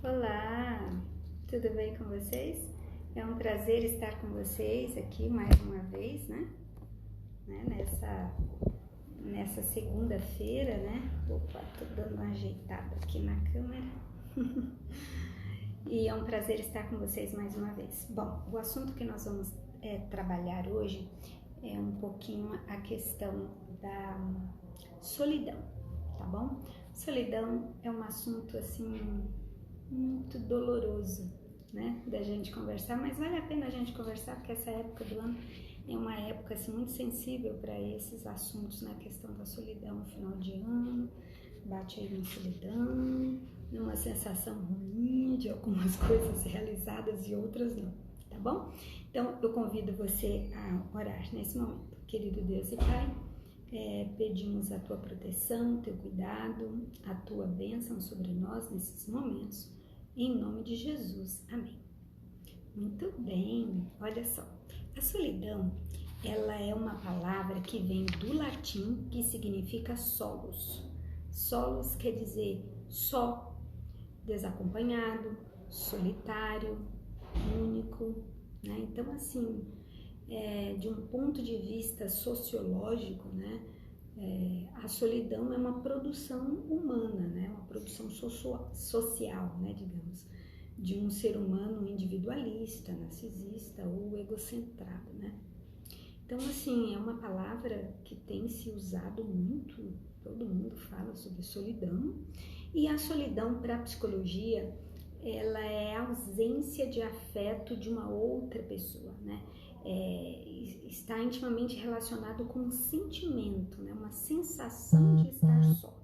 Olá, tudo bem com vocês? É um prazer estar com vocês aqui mais uma vez, né? Nessa segunda-feira, né? Opa, tô dando uma ajeitada aqui na câmera. E é um prazer estar com vocês mais uma vez. Bom, o assunto que nós vamos trabalhar hoje é um pouquinho a questão da solidão, tá bom? Solidão é um assunto assim muito doloroso, né, da gente conversar, mas vale a pena a gente conversar porque essa época do ano é uma época assim muito sensível para esses assuntos, na questão da solidão, final de ano, bate aí uma solidão, uma sensação ruim de algumas coisas realizadas e outras não, tá bom? Então eu convido você a orar nesse momento. Querido Deus e Pai, pedimos a tua proteção, teu cuidado, a tua bênção sobre nós nesses momentos, em nome de Jesus, amém. Muito bem, olha só, a solidão, ela é uma palavra que vem do latim, que significa solos. Solos quer dizer só, desacompanhado, solitário, único, né? Então assim, de um ponto de vista sociológico, né, a solidão é uma produção humana, né, uma produção social, né, digamos, de um ser humano individualista, narcisista ou egocentrado, né. Então, assim, é uma palavra que tem se usado muito, todo mundo fala sobre solidão, e a solidão para a psicologia, ela é a ausência de afeto de uma outra pessoa, né, está intimamente relacionado com um sentimento, né? Uma sensação de estar só.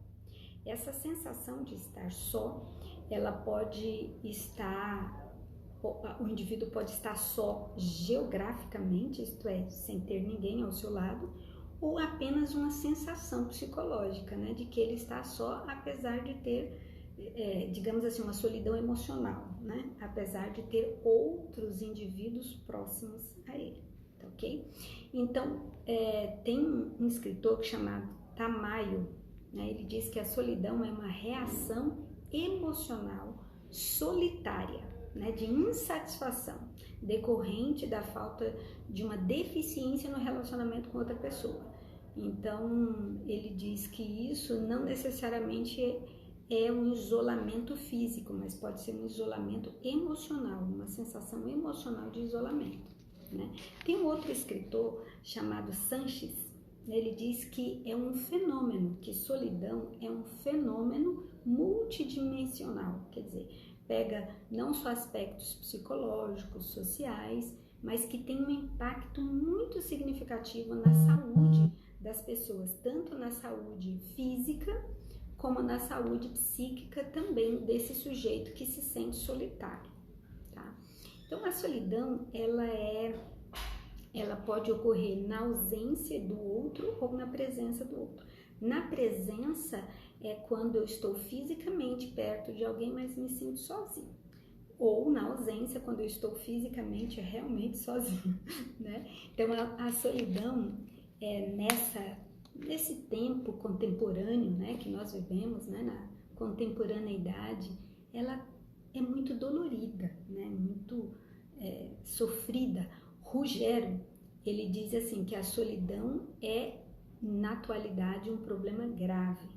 Essa sensação de estar só, ela pode estar, o indivíduo pode estar só geograficamente, isto é, sem ter ninguém ao seu lado, ou apenas uma sensação psicológica, né? De que ele está só, apesar de ter, digamos assim, uma solidão emocional, né? Apesar de ter outros indivíduos próximos a ele, tá ok? Então, tem um escritor chamado Tamayo, né? Ele diz que a solidão é uma reação emocional solitária, né? De insatisfação, decorrente da falta de uma deficiência no relacionamento com outra pessoa. Então, ele diz que isso não necessariamente é um isolamento físico, mas pode ser um isolamento emocional, uma sensação emocional de isolamento, né? Tem um outro escritor chamado Sanches, ele diz que é um fenômeno, que solidão é um fenômeno multidimensional, quer dizer, pega não só aspectos psicológicos, sociais, mas que tem um impacto muito significativo na saúde das pessoas, tanto na saúde física, como na saúde psíquica também desse sujeito que se sente solitário, tá? Então a solidão, ela pode ocorrer na ausência do outro ou na presença do outro. Na presença é quando eu estou fisicamente perto de alguém, mas me sinto sozinho. Ou na ausência, quando eu estou fisicamente realmente sozinho, né? Então a solidão nesse tempo contemporâneo, né, que nós vivemos, né, na contemporaneidade, ela é muito dolorida, né, muito sofrida. Ruggiero, ele diz assim que a solidão é, na atualidade, um problema grave,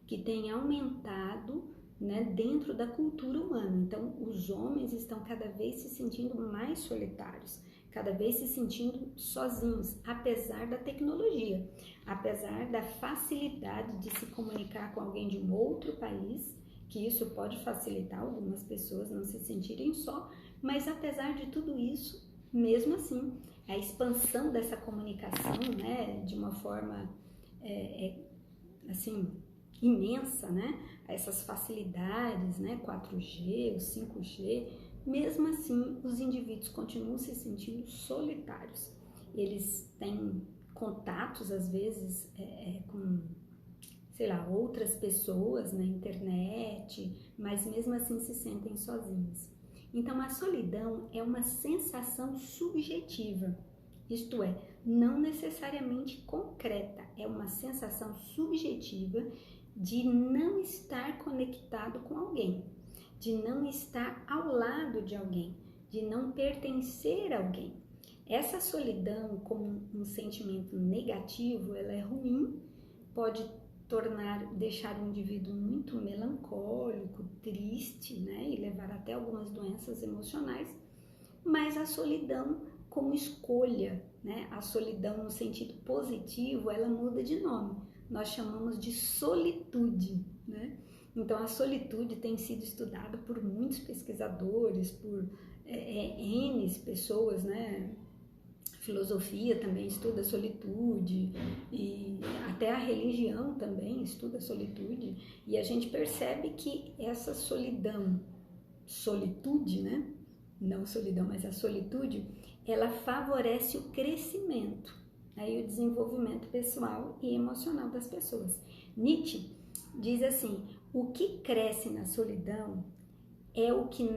que tem aumentado, né, dentro da cultura humana. Então, os homens estão cada vez se sentindo mais solitários, cada vez se sentindo sozinhos, apesar da tecnologia, apesar da facilidade de se comunicar com alguém de um outro país, que isso pode facilitar algumas pessoas não se sentirem só, mas apesar de tudo isso, mesmo assim, a expansão dessa comunicação, né, de uma forma assim imensa, né, essas facilidades, né, 4G, o 5G, mesmo assim, os indivíduos continuam se sentindo solitários. Eles têm contatos, às vezes, com, sei lá, outras pessoas na internet, mas mesmo assim se sentem sozinhos. Então, a solidão é uma sensação subjetiva, isto é, não necessariamente concreta, é uma sensação subjetiva de não estar conectado com alguém. de não estar ao lado de alguém, de não pertencer a alguém. Essa solidão, como um sentimento negativo, ela é ruim, pode deixar o indivíduo muito melancólico, triste, né, e levar até algumas doenças emocionais, mas a solidão como escolha, né, a solidão no sentido positivo, ela muda de nome, nós chamamos de solitude, né? Então a solitude tem sido estudada por muitos pesquisadores, por N pessoas, né? Filosofia também estuda solitude e até a religião também estuda solitude, e a gente percebe que essa solitude, né? Não solidão, mas a solitude, ela favorece o crescimento, aí o desenvolvimento pessoal e emocional das pessoas. Nietzsche diz assim: o que cresce na solidão é o que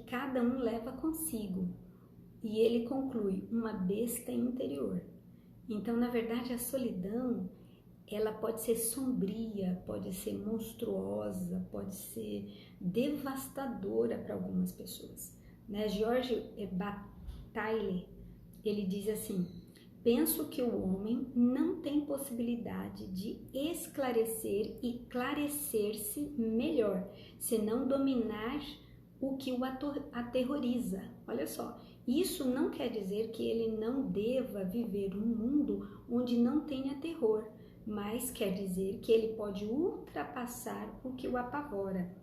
cada um leva consigo. E ele conclui, uma besta interior. Então, na verdade, a solidão, ela pode ser sombria, pode ser monstruosa, pode ser devastadora para algumas pessoas, né? George Bataille, ele diz assim: penso que o homem não tem possibilidade de esclarecer e clarecer-se melhor, senão dominar o que o aterroriza. Olha só, isso não quer dizer que ele não deva viver um mundo onde não tenha terror, mas quer dizer que ele pode ultrapassar o que o apavora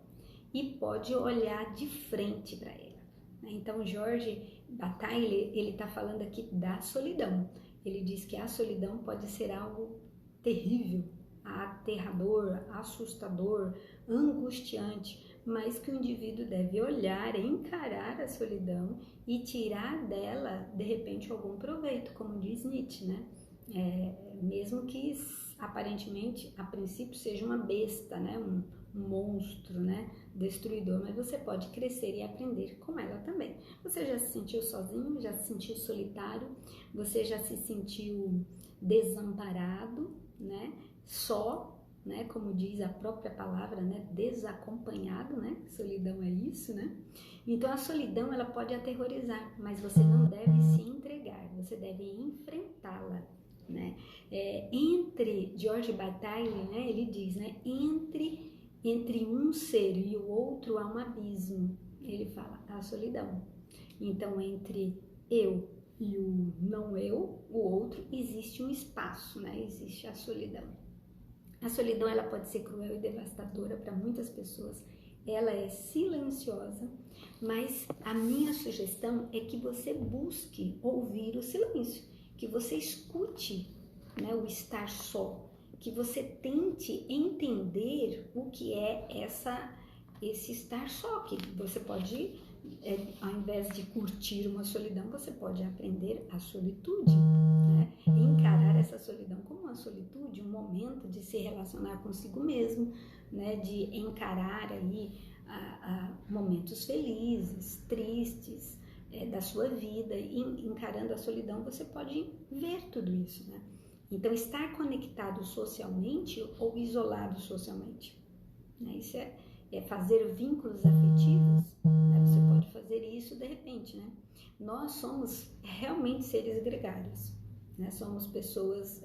e pode olhar de frente para ela. Então, George Bataille, ele está falando aqui da solidão. Ele diz que a solidão pode ser algo terrível, aterrador, assustador, angustiante, mas que o indivíduo deve olhar, encarar a solidão e tirar dela, de repente, algum proveito, como diz Nietzsche, né? Mesmo que aparentemente, a princípio, seja uma besta, né? Um monstro, né? Destruidor, mas você pode crescer e aprender com ela também. Você já se sentiu sozinho, já se sentiu solitário, você já se sentiu desamparado, né? Só, né? Como diz a própria palavra, né? Desacompanhado, né? Solidão é isso, né? Então a solidão, ela pode aterrorizar, mas você não deve se entregar, você deve enfrentá-la, né? Entre George Bataille, né? Ele diz, né? Entre um ser e o outro há um abismo, ele fala, a solidão. Então, entre eu e o não eu, o outro, existe um espaço, né? Existe a solidão. A solidão, ela pode ser cruel e devastadora para muitas pessoas, ela é silenciosa, mas a minha sugestão é que você busque ouvir o silêncio, que você escute, né, o estar só, que você tente entender o que é esse estar só, que você pode, ao invés de curtir uma solidão, você pode aprender a solitude, né? Encarar essa solidão como uma solitude, um momento de se relacionar consigo mesmo, né? De encarar aí momentos felizes, tristes da sua vida, e encarando a solidão você pode ver tudo isso, né? Então, estar conectado socialmente ou isolado socialmente, né? Isso é fazer vínculos afetivos, né? Você pode fazer isso de repente, né? Nós somos realmente seres gregários, né? Somos pessoas,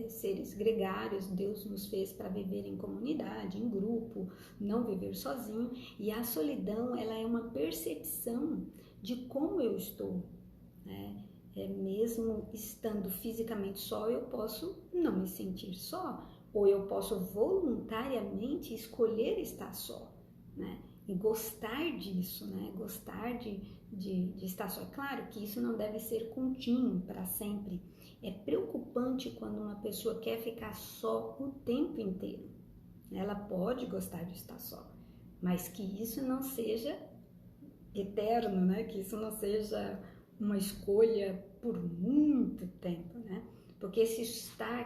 seres gregários, Deus nos fez para viver em comunidade, em grupo, não viver sozinho, e a solidão, ela é uma percepção de como eu estou, né? Mesmo estando fisicamente só, eu posso não me sentir só, ou eu posso voluntariamente escolher estar só, né? E gostar disso, né? Gostar de estar só. É claro que isso não deve ser contínuo para sempre. É preocupante quando uma pessoa quer ficar só o tempo inteiro. Ela pode gostar de estar só, mas que isso não seja eterno, né? Que isso não seja uma escolha por muito tempo, né? Porque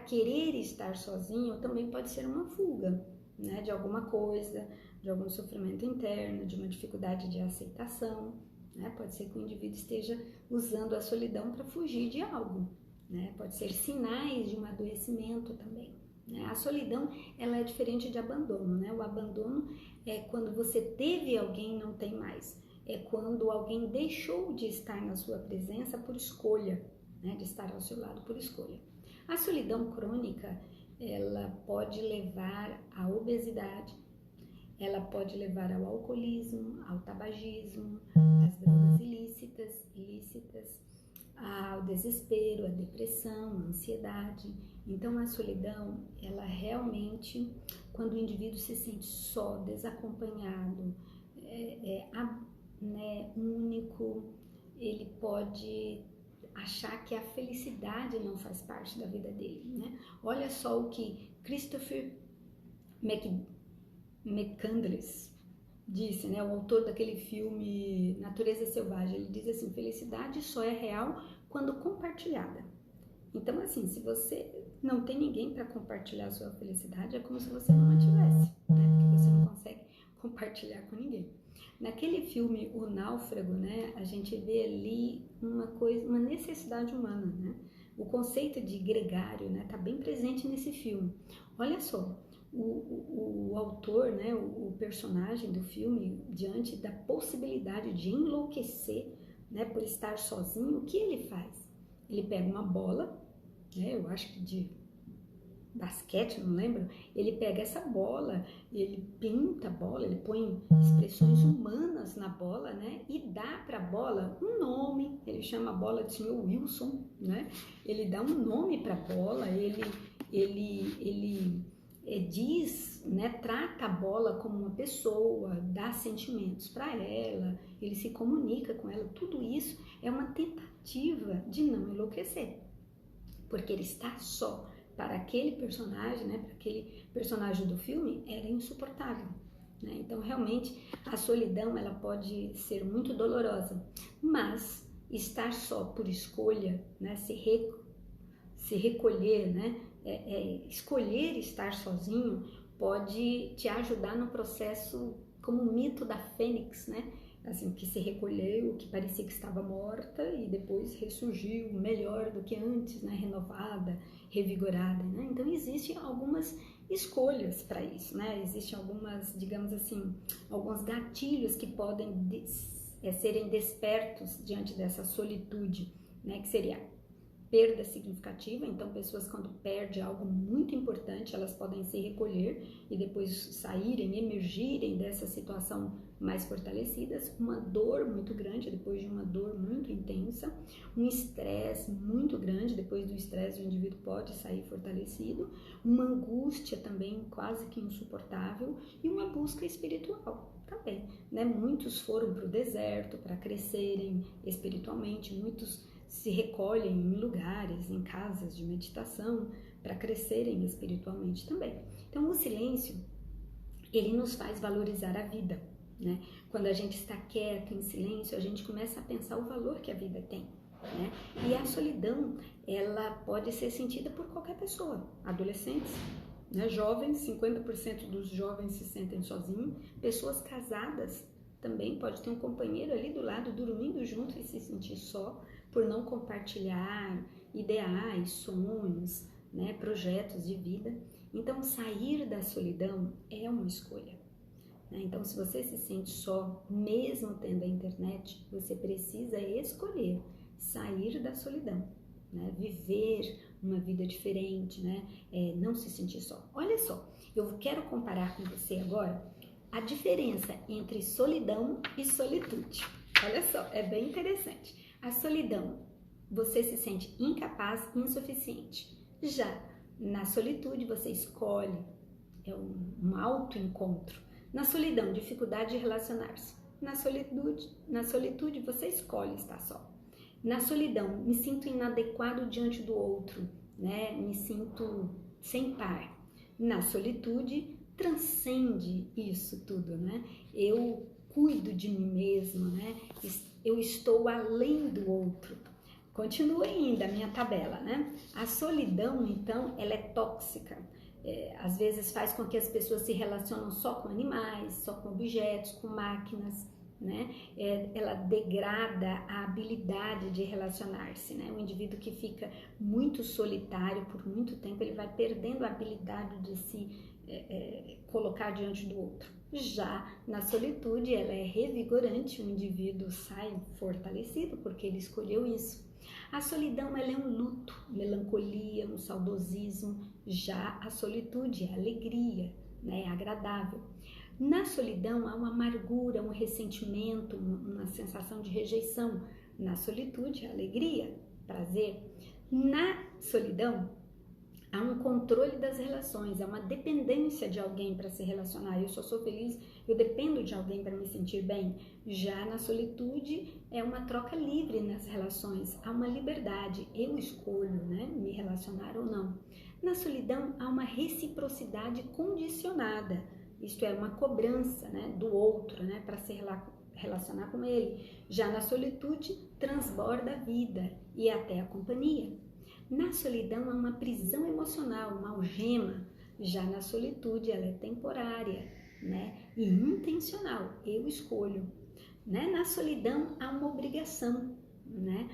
querer estar sozinho também pode ser uma fuga, né? De alguma coisa, de algum sofrimento interno, de uma dificuldade de aceitação, né? Pode ser que o indivíduo esteja usando a solidão para fugir de algo, né? Pode ser sinais de um adoecimento também, né? A solidão, ela é diferente de abandono, né? O abandono é quando você teve alguém e não tem mais. É quando alguém deixou de estar na sua presença por escolha, né? De estar ao seu lado por escolha. A solidão crônica, ela pode levar à obesidade, ela pode levar ao alcoolismo, ao tabagismo, às drogas ilícitas, ao desespero, à depressão, à ansiedade. Então a solidão, ela realmente, quando o indivíduo se sente só, desacompanhado, né, único, ele pode achar que a felicidade não faz parte da vida dele, né? Olha só o que Christopher McCandless disse, né? O autor daquele filme Natureza Selvagem. Ele diz assim: felicidade só é real quando compartilhada. Então, assim, se você não tem ninguém para compartilhar a sua felicidade, é como se você não a tivesse, né? Porque você não consegue compartilhar com ninguém. Naquele filme O Náufrago, né, a gente vê ali uma necessidade humana, né? O conceito de gregário, né, tá bem presente nesse filme. Olha só, o autor, né, o personagem do filme, diante da possibilidade de enlouquecer, né, por estar sozinho, o que ele faz? Ele pega uma bola, né, eu acho que de basquete, não lembro, ele pega essa bola, ele pinta a bola, ele põe expressões humanas na bola, né, e dá para a bola um nome. Ele chama a bola de Sr. Wilson, né, ele dá um nome para a bola, ele diz, né, trata a bola como uma pessoa, dá sentimentos para ela, ele se comunica com ela. Tudo isso é uma tentativa de não enlouquecer, porque ele está só. Para aquele personagem, né, para aquele personagem do filme, era insuportável, né? Então, realmente, a solidão, ela pode ser muito dolorosa, mas estar só por escolha, né, se recolher, né, escolher estar sozinho, pode te ajudar no processo, como o mito da fênix, né? Assim, que se recolheu, que parecia que estava morta e depois ressurgiu melhor do que antes, né? Renovada, revigorada, né? Então existem algumas escolhas para isso, né? Existem algumas, digamos assim, alguns gatilhos que podem serem despertos diante dessa solitude, né? Que seria perda significativa. Então, pessoas, quando perdem algo muito importante, elas podem se recolher e depois saírem, emergirem dessa situação mais fortalecidas. Uma dor muito grande, depois de uma dor muito intensa, um estresse muito grande, depois do estresse o indivíduo pode sair fortalecido, uma angústia também quase que insuportável e uma busca espiritual também, né? Muitos foram para o deserto para crescerem espiritualmente, muitos se recolhem em lugares, em casas de meditação, para crescerem espiritualmente também. Então, o silêncio, ele nos faz valorizar a vida, né? Quando a gente está quieto, em silêncio, a gente começa a pensar o valor que a vida tem, né? E a solidão, ela pode ser sentida por qualquer pessoa, adolescentes, né? Jovens, 50% dos jovens se sentem sozinhos, pessoas casadas também, pode ter um companheiro ali do lado, dormindo junto e se sentir só, por não compartilhar ideais, sonhos, né, projetos de vida. Então, sair da solidão é uma escolha, né? Então, se você se sente só, mesmo tendo a internet, você precisa escolher sair da solidão, né? Viver uma vida diferente, né? Não se sentir só. Olha só, eu quero comparar com você agora a diferença entre solidão e solitude. Olha só, é bem interessante. A solidão, você se sente incapaz, insuficiente. Já na solitude, você escolhe, é um autoencontro. Na solidão, dificuldade de relacionar-se. Na solitude, você escolhe estar só. Na solidão, me sinto inadequado diante do outro, né? Me sinto sem par. Na solitude, transcende isso tudo, né? Eu cuido de mim mesmo, né? Eu estou além do outro. Continua ainda a minha tabela, né? A solidão, então, ela é tóxica. Às vezes faz com que as pessoas se relacionem só com animais, só com objetos, com máquinas, né? Ela degrada a habilidade de relacionar-se, né? O indivíduo que fica muito solitário por muito tempo, ele vai perdendo a habilidade de se colocar diante do outro. Já na solitude, ela é revigorante, o indivíduo sai fortalecido porque ele escolheu isso. A solidão, ela é um luto, melancolia, um saudosismo. Já a solitude é alegria, né? É agradável. Na solidão há uma amargura, um ressentimento, uma sensação de rejeição. Na solitude, alegria, prazer. Na solidão, há um controle das relações, há uma dependência de alguém para se relacionar. Eu só sou feliz, eu dependo de alguém para me sentir bem. Já na solitude, é uma troca livre nas relações, há uma liberdade. Eu escolho, né, me relacionar ou não. Na solidão, há uma reciprocidade condicionada. Isto é, uma cobrança, né, do outro, né, para se relacionar com ele. Já na solitude, transborda a vida e até a companhia. Na solidão, há uma prisão emocional, uma algema. Já na solitude, ela é temporária, né, e intencional. Eu escolho. Né? Na solidão, há uma obrigação, né?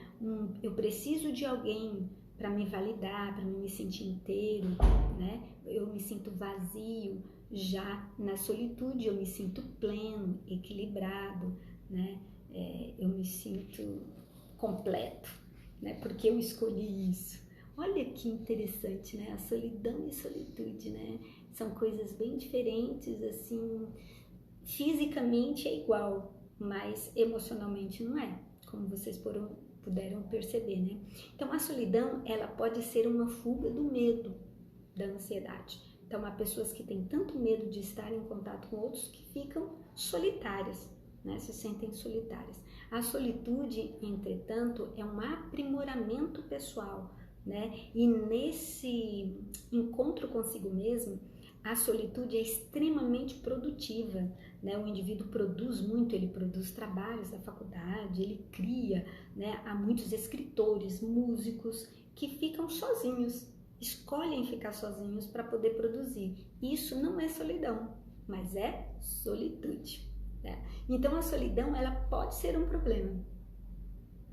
Eu preciso de alguém para me validar, para me sentir inteiro, né? Eu me sinto vazio. Já na solitude eu me sinto pleno, equilibrado, né? Eu me sinto completo, né? Porque eu escolhi isso. Olha que interessante, né? A solidão e solitude, né? São coisas bem diferentes, assim, fisicamente é igual, mas emocionalmente não é, como vocês puderam perceber, né? Então, a solidão, ela pode ser uma fuga do medo, da ansiedade. Então, há pessoas que têm tanto medo de estar em contato com outros que ficam solitárias, né? Se sentem solitárias. A solitude, entretanto, é um aprimoramento pessoal, né? E nesse encontro consigo mesmo, a solitude é extremamente produtiva, né? O indivíduo produz muito, ele produz trabalhos da faculdade, ele cria, né? Há muitos escritores, músicos que ficam sozinhos, escolhem ficar sozinhos para poder produzir. Isso não é solidão, mas é solitude, né? Então a solidão, ela pode ser um problema,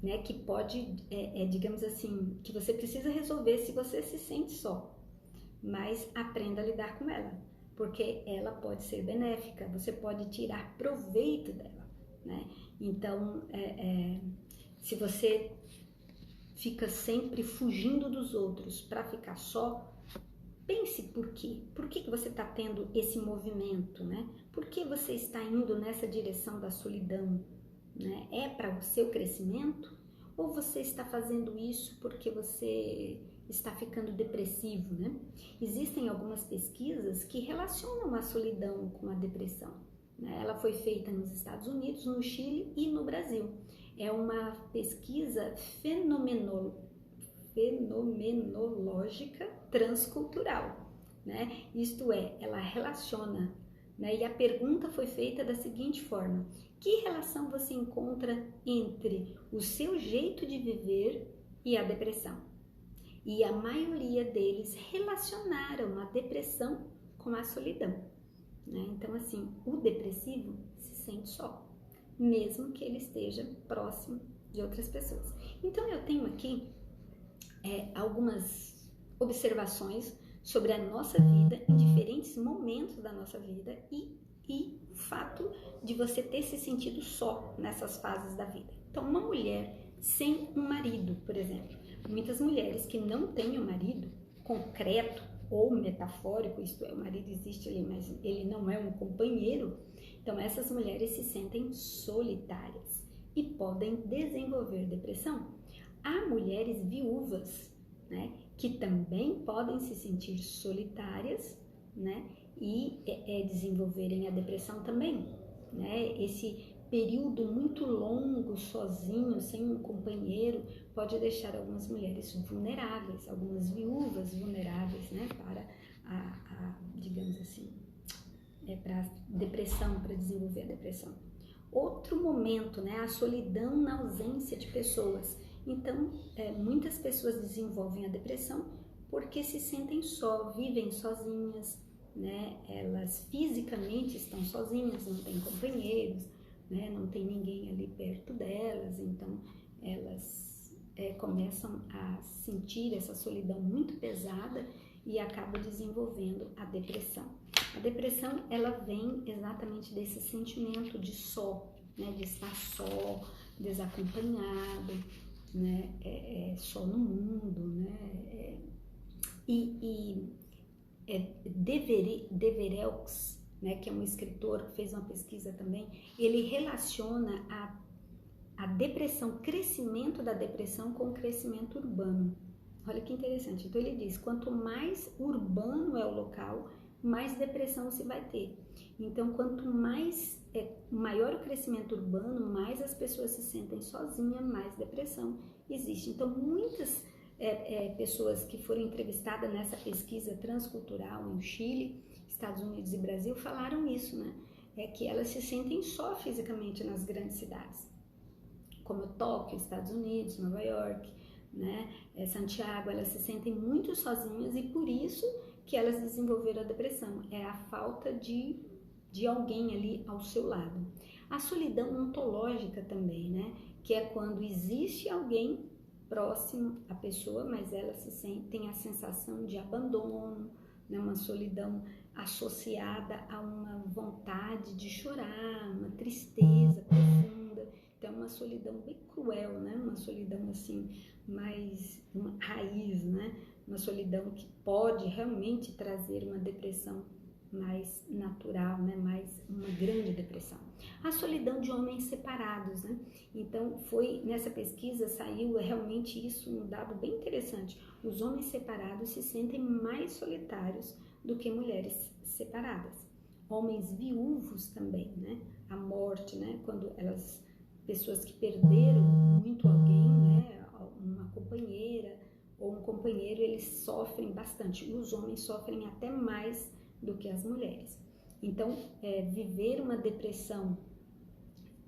né? Que pode, digamos assim, que você precisa resolver se você se sente só, mas aprenda a lidar com ela, porque ela pode ser benéfica, você pode tirar proveito dela, né? Então, se você fica sempre fugindo dos outros para ficar só, pense por quê? Por que você está tendo esse movimento, né? Por que você está indo nessa direção da solidão, né? É para o seu crescimento? Ou você está fazendo isso porque você está ficando depressivo, né? Existem algumas pesquisas que relacionam a solidão com a depressão, né? Ela foi feita nos Estados Unidos, no Chile e no Brasil. É uma pesquisa fenomenológica transcultural, né? Isto é, ela relaciona, né? E a pergunta foi feita da seguinte forma: que relação você encontra entre o seu jeito de viver e a depressão? E a maioria deles relacionaram a depressão com a solidão, né? Então, assim, o depressivo se sente só, mesmo que ele esteja próximo de outras pessoas. Então, eu tenho aqui algumas observações sobre a nossa vida em diferentes momentos da nossa vida e o fato de você ter se sentido só nessas fases da vida. Então, uma mulher sem um marido, por exemplo, muitas mulheres que não têm um marido concreto ou metafórico, isto é, o marido existe ali, mas ele não é um companheiro, então essas mulheres se sentem solitárias e podem desenvolver depressão. Há mulheres viúvas, né, que também podem se sentir solitárias, né, e desenvolverem a depressão também, né? Esse período muito longo sozinho, sem um companheiro, pode deixar algumas mulheres vulneráveis, algumas viúvas vulneráveis, né, para digamos assim, para depressão, para desenvolver a depressão. Outro momento, né, a solidão na ausência de pessoas. Então, muitas pessoas desenvolvem a depressão porque se sentem só, vivem sozinhas, né? Elas fisicamente estão sozinhas, não têm companheiros, né? Não tem ninguém ali perto delas, então elas começam a sentir essa solidão muito pesada e acabam desenvolvendo a depressão. A depressão, ela vem exatamente desse sentimento de só, né? De estar só, desacompanhado, né? Só no mundo, né? Devereux, né, que é um escritor que fez uma pesquisa também, ele relaciona a depressão, crescimento da depressão com o crescimento urbano. Olha que interessante. Então ele diz, quanto mais urbano é o local, mais depressão se vai ter. Então, quanto maior o crescimento urbano, mais as pessoas se sentem sozinhas, mais depressão existe. Então, muitas pessoas que foram entrevistadas nessa pesquisa transcultural no Chile, Estados Unidos e Brasil, falaram isso, né? Que elas se sentem só fisicamente nas grandes cidades, como Tóquio, Estados Unidos, Nova York, né? Santiago, elas se sentem muito sozinhas e por isso que elas desenvolveram a depressão. É a falta de alguém ali ao seu lado. A solidão ontológica também, né? Que é quando existe alguém próximo à pessoa, mas ela tem a sensação de abandono, né? Uma solidão associada a uma vontade de chorar, uma tristeza profunda. Então, uma solidão bem cruel, né? Uma solidão assim, mais uma raiz, né? Uma solidão que pode realmente trazer uma depressão mais natural, né? Mais uma grande depressão. A solidão de homens separados, né? Então, nessa pesquisa saiu realmente isso, um dado bem interessante. Os homens separados se sentem mais solitários do que mulheres separadas. Homens viúvos também, né? A morte, né? Quando pessoas que perderam muito alguém, né? Uma companheira ou um companheiro, eles sofrem bastante. Os homens sofrem até mais do que as mulheres. Então, viver uma depressão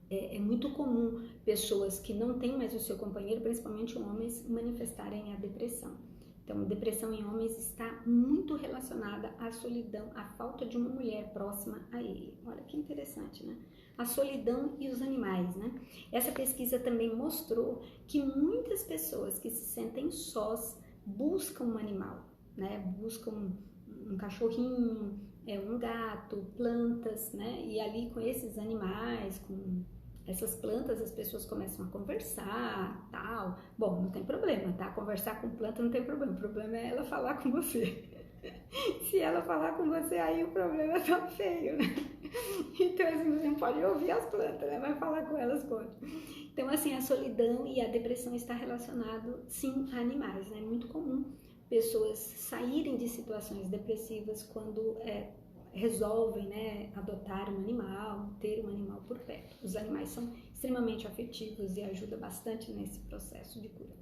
é muito comum pessoas que não têm mais o seu companheiro, principalmente homens, manifestarem a depressão. Então, a depressão em homens está muito relacionada à solidão, à falta de uma mulher próxima a ele. Olha que interessante, né? A solidão e os animais, né? Essa pesquisa também mostrou que muitas pessoas que se sentem sós buscam um animal, né? Buscam um cachorrinho, um gato, plantas, né? E ali com esses animais, com essas plantas, as pessoas começam a conversar, tal. Bom, não tem problema, tá? Conversar com planta não tem problema. O problema é ela falar com você. Se ela falar com você, aí o problema tá feio, né? Então, assim, você não pode ouvir as plantas, né? Vai falar com elas quando. Então, assim, a solidão e a depressão está relacionado, sim, a animais, né? É muito comum pessoas saírem de situações depressivas quando resolvem, né, adotar um animal, ter um animal por perto. Os animais são extremamente afetivos e ajudam bastante nesse processo de cura.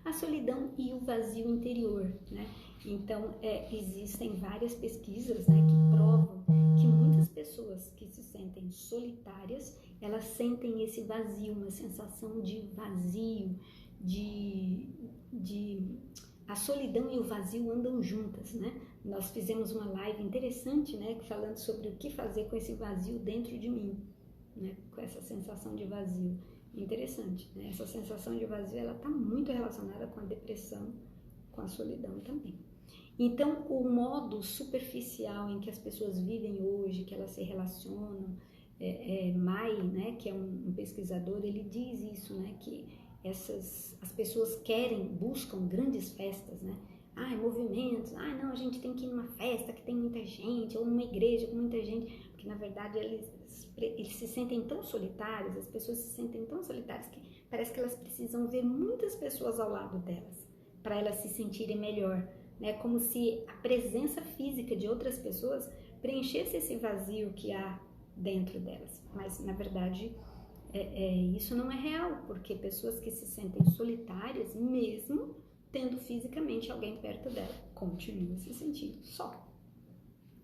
A solidão e o vazio interior, né? Então, existem várias pesquisas, né, que provam que muitas pessoas que se sentem solitárias, elas sentem esse vazio, uma sensação de vazio, a solidão e o vazio andam juntas, né? Nós fizemos uma live interessante, né, falando sobre o que fazer com esse vazio dentro de mim, né, com essa sensação de vazio. Interessante, né? Essa sensação de vazio, ela está muito relacionada com a depressão, com a solidão também. Então, o modo superficial em que as pessoas vivem hoje, que elas se relacionam, Mai, né, que é um pesquisador, ele diz isso, né, que as pessoas buscam grandes festas, né? Movimentos, não, a gente tem que ir numa festa que tem muita gente, ou numa igreja com muita gente, porque na verdade eles se sentem tão solitários, as pessoas se sentem tão solitárias que parece que elas precisam ver muitas pessoas ao lado delas, para elas se sentirem melhor, né? Como se a presença física de outras pessoas preenchesse esse vazio que há dentro delas, mas na verdade isso não é real, porque pessoas que se sentem solitárias, mesmo tendo fisicamente alguém perto dela, continuam se sentindo só.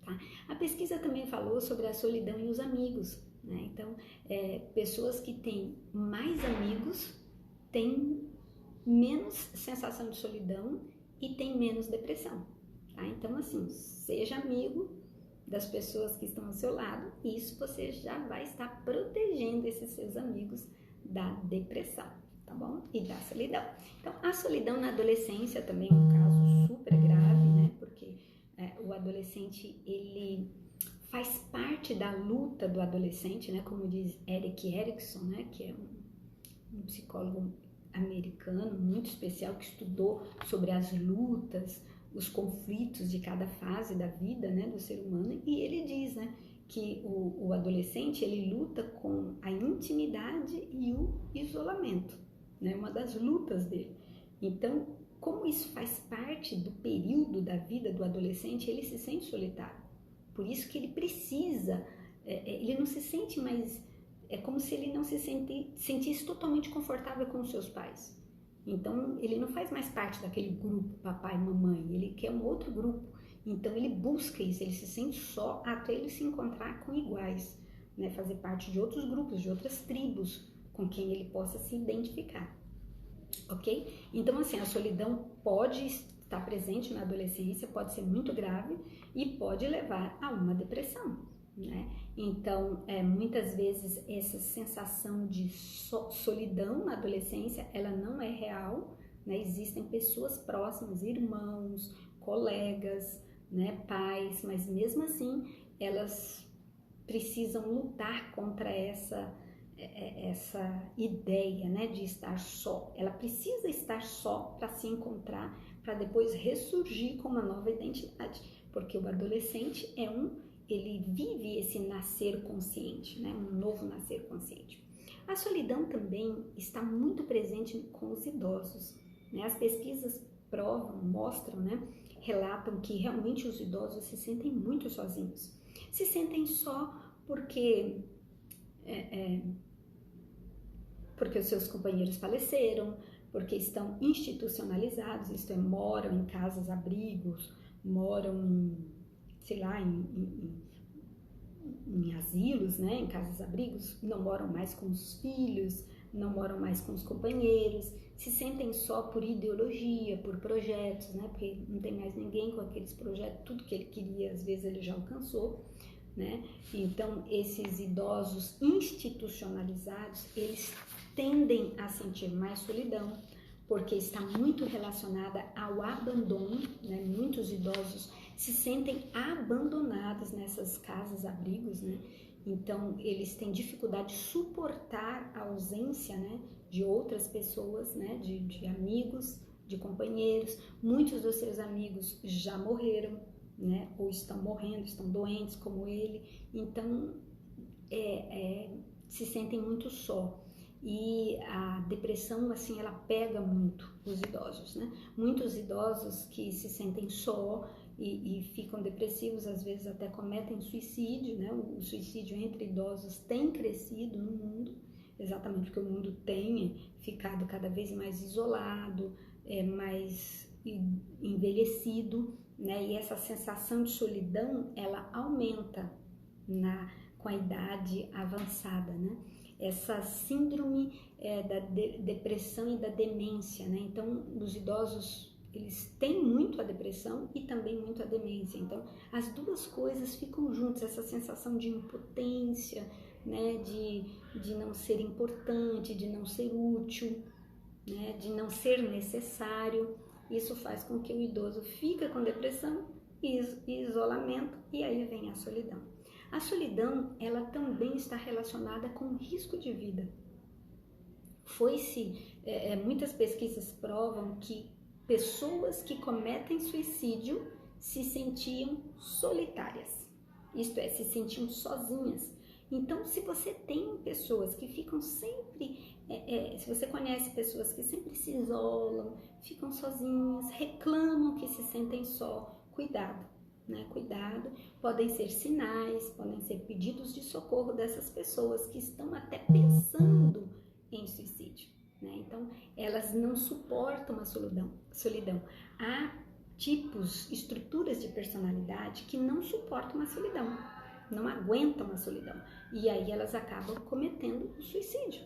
Tá? A pesquisa também falou sobre a solidão e os amigos, né? Então, pessoas que têm mais amigos têm menos sensação de solidão e têm menos depressão. Tá? Então, assim, seja amigo, das pessoas que estão ao seu lado, e isso você já vai estar protegendo esses seus amigos da depressão, tá bom? E da solidão. Então, a solidão na adolescência também é um caso super grave, né? Porque o adolescente, ele faz parte da luta do adolescente, né? Como diz Erik Erikson, né? Que é um psicólogo americano muito especial que estudou sobre as lutas, os conflitos de cada fase da vida, né, do ser humano, e ele diz, né, que o adolescente, ele luta com a intimidade e o isolamento, né, uma das lutas dele. Então, como isso faz parte do período da vida do adolescente, ele se sente solitário. Por isso que ele precisa, ele não se sente mais, é como se ele não se sentisse totalmente confortável com os seus pais. Então, ele não faz mais parte daquele grupo, papai e mamãe, ele quer um outro grupo. Então, ele busca isso, ele se sente só até ele se encontrar com iguais, né? Fazer parte de outros grupos, de outras tribos, com quem ele possa se identificar, ok? Então, assim, a solidão pode estar presente na adolescência, pode ser muito grave e pode levar a uma depressão, né? Então, muitas vezes essa sensação de solidão na adolescência, ela não é real, né? Existem pessoas próximas, irmãos, colegas, né, pais, mas mesmo assim elas precisam lutar contra essa ideia, né, de estar só. Ela precisa estar só para se encontrar, para depois ressurgir com uma nova identidade, porque o adolescente ele vive esse nascer consciente, né, um novo nascer consciente. A solidão também está muito presente com os idosos, né? As pesquisas mostram, né, relatam que realmente os idosos se sentem muito sozinhos. Se sentem só porque os seus companheiros faleceram, porque estão institucionalizados, isto é, moram em casas-abrigos, moram em asilos, né, em casas-abrigos, não moram mais com os filhos, não moram mais com os companheiros, se sentem só por ideologia, por projetos, né, porque não tem mais ninguém com aqueles projetos, tudo que ele queria, às vezes ele já alcançou, né? Então, esses idosos institucionalizados, eles tendem a sentir mais solidão, porque está muito relacionada ao abandono, né? Muitos idosos se sentem abandonados nessas casas-abrigos, né? Então, eles têm dificuldade de suportar a ausência, né, de outras pessoas, né, de amigos, de companheiros. Muitos dos seus amigos já morreram, né, ou estão morrendo, estão doentes como ele. Então, se sentem muito só. E a depressão, assim, ela pega muito os idosos, né? Muitos idosos que se sentem só e ficam depressivos, às vezes até cometem suicídio, né? O suicídio entre idosos tem crescido no mundo, exatamente porque o mundo tem ficado cada vez mais isolado, mais envelhecido, né? E essa sensação de solidão, ela aumenta com a idade avançada, né? Essa síndrome da depressão e da demência, né? Então, os idosos, eles têm muito a depressão e também muito a demência. Então, as duas coisas ficam juntas, essa sensação de impotência, né? De não ser importante, de não ser útil, né? De não ser necessário. Isso faz com que o idoso fique com depressão e isolamento, e aí vem a solidão. A solidão, ela também está relacionada com o risco de vida. Muitas pesquisas provam que pessoas que cometem suicídio se sentiam solitárias, isto é, se sentiam sozinhas. Então, se você tem pessoas que ficam sempre, se você conhece pessoas que sempre se isolam, ficam sozinhas, reclamam que se sentem só, cuidado, né? Cuidado, podem ser sinais, podem ser pedidos de socorro dessas pessoas que estão até pensando em suicídio, né? Então, elas não suportam a solidão. Há tipos, estruturas de personalidade que não suportam a solidão, não aguentam a solidão, e aí elas acabam cometendo o suicídio,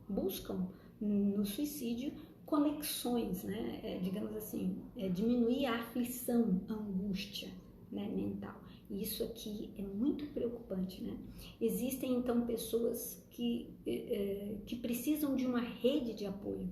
buscam no suicídio conexões, né? Digamos assim, diminuir a aflição, a angústia, né, mental. E isso aqui é muito preocupante, né? Existem então pessoas que precisam de uma rede de apoio.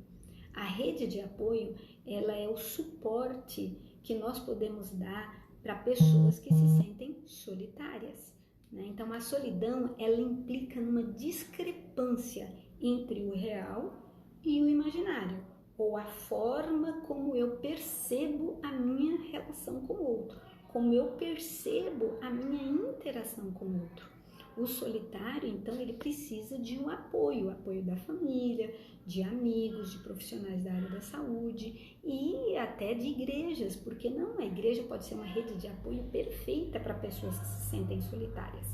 A rede de apoio, ela é o suporte que nós podemos dar para pessoas que se sentem solitárias, né? Então a solidão, ela implica numa discrepância entre o real e o imaginário, ou a forma como eu percebo a minha relação com o outro, como eu percebo a minha interação com o outro. O solitário, então, ele precisa de um apoio da família, de amigos, de profissionais da área da saúde e até de igrejas, porque não, a igreja pode ser uma rede de apoio perfeita para pessoas que se sentem solitárias,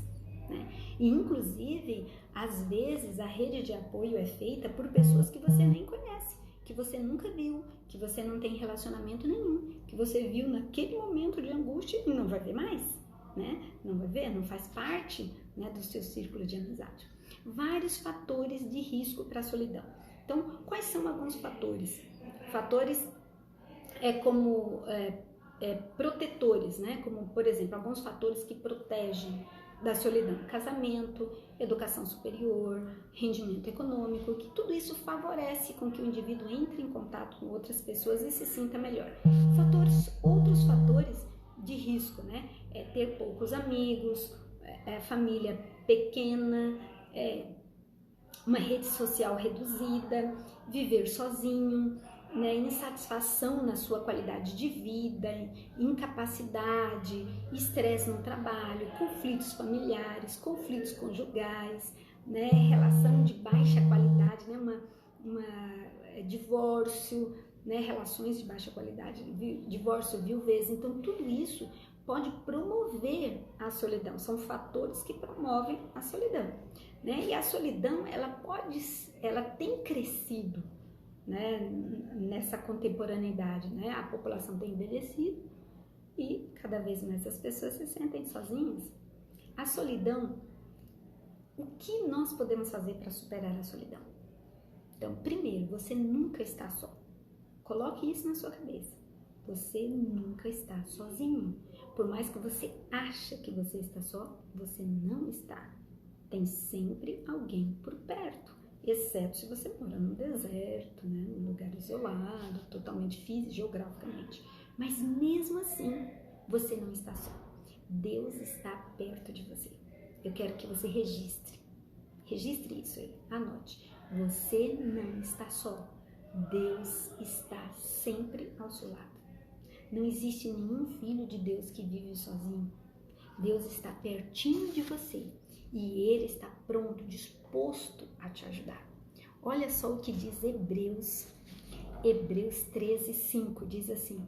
né? E, inclusive, às vezes, a rede de apoio é feita por pessoas que você nem conhece, que você nunca viu, que você não tem relacionamento nenhum, que você viu naquele momento de angústia e não vai ver mais, né? Não vai ver, não faz parte, né, do seu círculo de amizade. Vários fatores de risco para a solidão. Então, quais são alguns fatores? Fatores como protetores, né? Como, por exemplo, alguns fatores que protegem da solidão: casamento, educação superior, rendimento econômico, que tudo isso favorece com que o indivíduo entre em contato com outras pessoas e se sinta melhor. Outros fatores de risco, né? Ter poucos amigos, família pequena, uma rede social reduzida, viver sozinho, né, insatisfação na sua qualidade de vida, incapacidade, estresse no trabalho, conflitos familiares, conflitos conjugais, né, relação de baixa qualidade, né, divórcio, né, relações de baixa qualidade, divórcio, viuvez. Então, tudo isso pode promover a solidão, são fatores que promovem a solidão, né? E a solidão, ela tem crescido, né, nessa contemporaneidade, né? A população tem envelhecido e cada vez mais as pessoas se sentem sozinhas. A solidão, o que nós podemos fazer para superar a solidão? Então, primeiro, você nunca está só. Coloque isso na sua cabeça. Você nunca está sozinho. Por mais que você ache que você está só, você não está. Tem sempre alguém por perto, exceto se você mora no deserto, né, num lugar isolado, totalmente geograficamente. Mas mesmo assim, você não está só. Deus está perto de você. Eu quero que você registre isso aí, anote. Você não está só. Deus está sempre ao seu lado. Não existe nenhum filho de Deus que vive sozinho. Deus está pertinho de você e Ele está pronto, disposto a te ajudar. Olha só o que diz Hebreus 13:5, diz assim: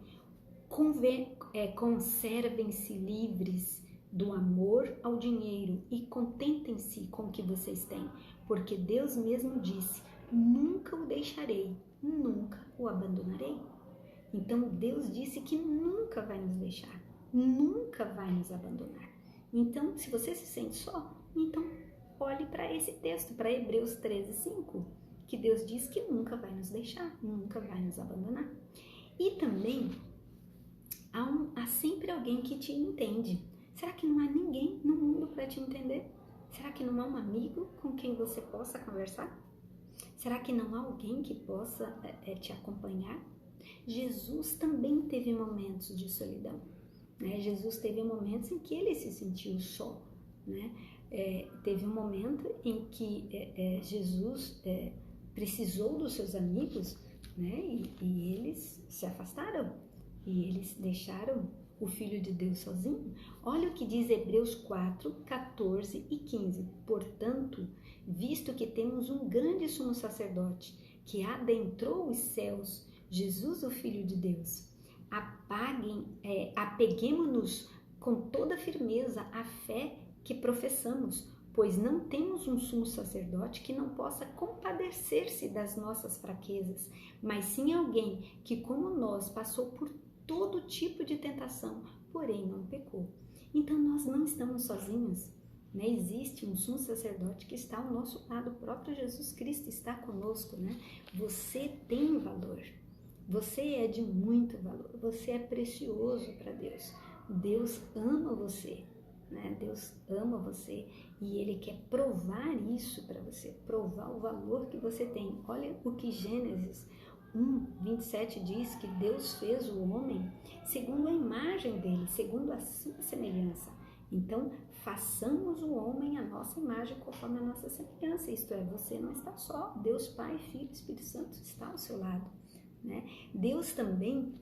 conservem-se livres do amor ao dinheiro e contentem-se com o que vocês têm, porque Deus mesmo disse: nunca o deixarei, nunca o abandonarei. Então Deus disse que nunca vai nos deixar, nunca vai nos abandonar. Então, se você se sente só, então olhe para esse texto, para Hebreus 13:5, que Deus diz que nunca vai nos deixar, nunca vai nos abandonar. E também há sempre alguém que te entende. Será que não há ninguém no mundo para te entender? Será que não há um amigo com quem você possa conversar? Será que não há alguém que possa te acompanhar? Jesus também teve momentos de solidão, né? Jesus teve momentos em que ele se sentiu só, né? Teve um momento em que Jesus precisou dos seus amigos, né? E eles se afastaram e eles deixaram o Filho de Deus sozinho. Olha o que diz Hebreus 4:14-15. Portanto, visto que temos um grande sumo sacerdote que adentrou os céus, Jesus, o Filho de Deus, apeguemo-nos com toda firmeza à fé que professamos, pois não temos um sumo sacerdote que não possa compadecer-se das nossas fraquezas, mas sim alguém que, como nós, passou por todo tipo de tentação, porém não pecou. Então nós não estamos sozinhos, né? Existe um sumo sacerdote que está ao nosso lado, o próprio Jesus Cristo está conosco, né? Você tem valor. Você é de muito valor, você é precioso para Deus. Deus ama você, né? Deus ama você e Ele quer provar isso para você, provar o valor que você tem. Olha o que Gênesis 1:27 diz, que Deus fez o homem segundo a imagem dele, segundo a sua semelhança. Então, façamos o homem a nossa imagem conforme a nossa semelhança. Isto é, você não está só. Deus Pai, Filho e Espírito Santo está ao seu lado, né? Deus também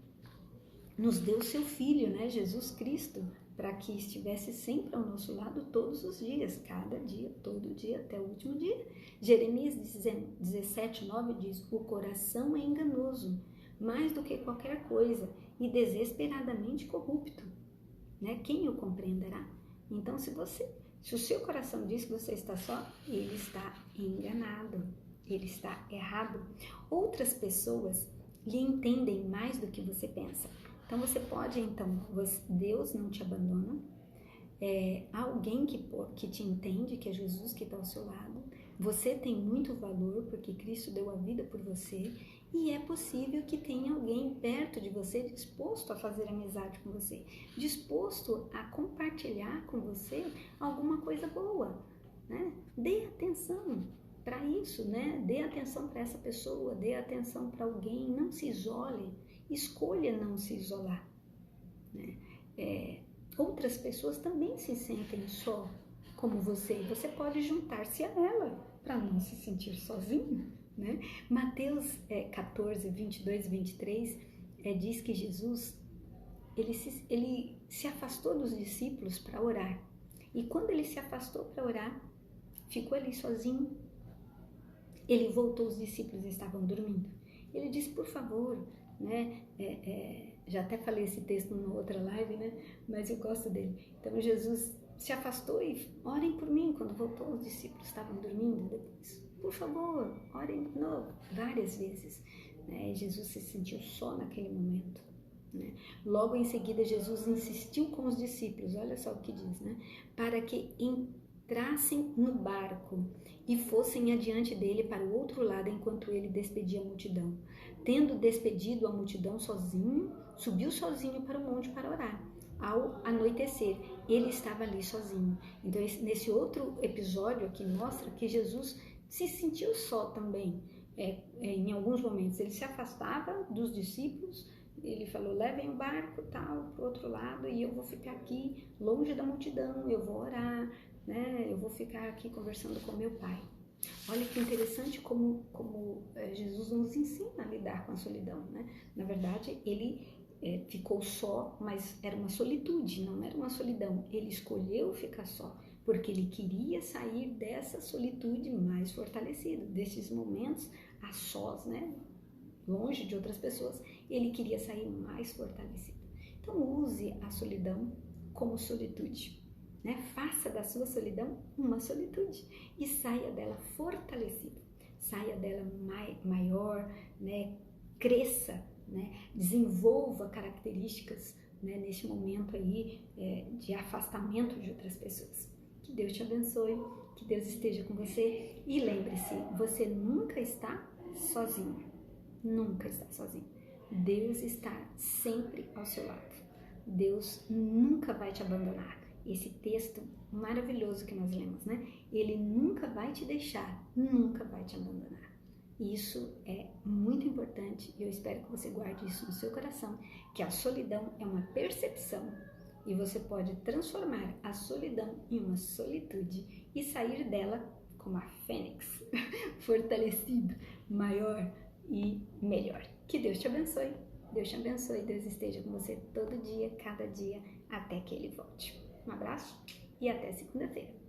nos deu o seu Filho, né, Jesus Cristo, para que estivesse sempre ao nosso lado todos os dias, cada dia, todo dia, até o último dia. Jeremias 17:9 diz, o coração é enganoso, mais do que qualquer coisa, e desesperadamente corrupto, né? Quem o compreenderá? Então, se o seu coração diz que você está só, ele está enganado, ele está errado. Outras pessoas lhe entendem mais do que você pensa. Então, você pode, Deus não te abandona, alguém que te entende, que é Jesus que está ao seu lado. Você tem muito valor porque Cristo deu a vida por você, e é possível que tenha alguém perto de você disposto a fazer amizade com você, disposto a compartilhar com você alguma coisa boa, né? Dê atenção para isso, né? Dê atenção para essa pessoa, dê atenção para alguém, não se isole, escolha não se isolar, né? Outras pessoas também se sentem só como você pode juntar-se a ela para não se sentir sozinho, né? Mateus 14:22-23 diz que Jesus ele se afastou dos discípulos para orar, e quando ele se afastou para orar, ficou ali sozinho. Ele voltou, os discípulos estavam dormindo. Ele disse, por favor, né? Já até falei esse texto numa outra live, né? Mas eu gosto dele. Então Jesus se afastou e orem por mim. Quando voltou, os discípulos estavam dormindo. Depois, por favor, orem de novo, várias vezes, né? Jesus se sentiu só naquele momento, né? Logo em seguida, Jesus insistiu com os discípulos, olha só o que diz, né? Para que entrassem no barco e fossem adiante dele para o outro lado, enquanto ele despedia a multidão. Tendo despedido a multidão sozinho, subiu sozinho para o monte para orar. Ao anoitecer, ele estava ali sozinho. Então, nesse outro episódio aqui mostra que Jesus se sentiu só também. Em alguns momentos ele se afastava dos discípulos, ele falou, levem o barco tal para o outro lado e eu vou ficar aqui longe da multidão, eu vou orar, né? Eu vou ficar aqui conversando com meu Pai. Olha que interessante como Jesus nos ensina a lidar com a solidão, né? Na verdade, ele ficou só, mas era uma solitude, não era uma solidão. Ele escolheu ficar só, porque ele queria sair dessa solitude mais fortalecido, desses momentos a sós, né? Longe de outras pessoas, ele queria sair mais fortalecido. Então, use a solidão como solitude, né? Faça da sua solidão uma solitude e saia dela fortalecido, saia dela maior, né? Cresça, né? Desenvolva características, né? Neste momento aí de afastamento de outras pessoas. Que Deus te abençoe, que Deus esteja com você e lembre-se, você nunca está sozinho, nunca está sozinho. Deus está sempre ao seu lado. Deus nunca vai te abandonar. Esse texto maravilhoso que nós lemos, né? Ele nunca vai te deixar, nunca vai te abandonar. Isso é muito importante e eu espero que você guarde isso no seu coração, que a solidão é uma percepção e você pode transformar a solidão em uma solitude e sair dela como a fênix, fortalecido, maior e melhor. Que Deus te abençoe, Deus esteja com você todo dia, cada dia, até que Ele volte. Um abraço e até segunda-feira.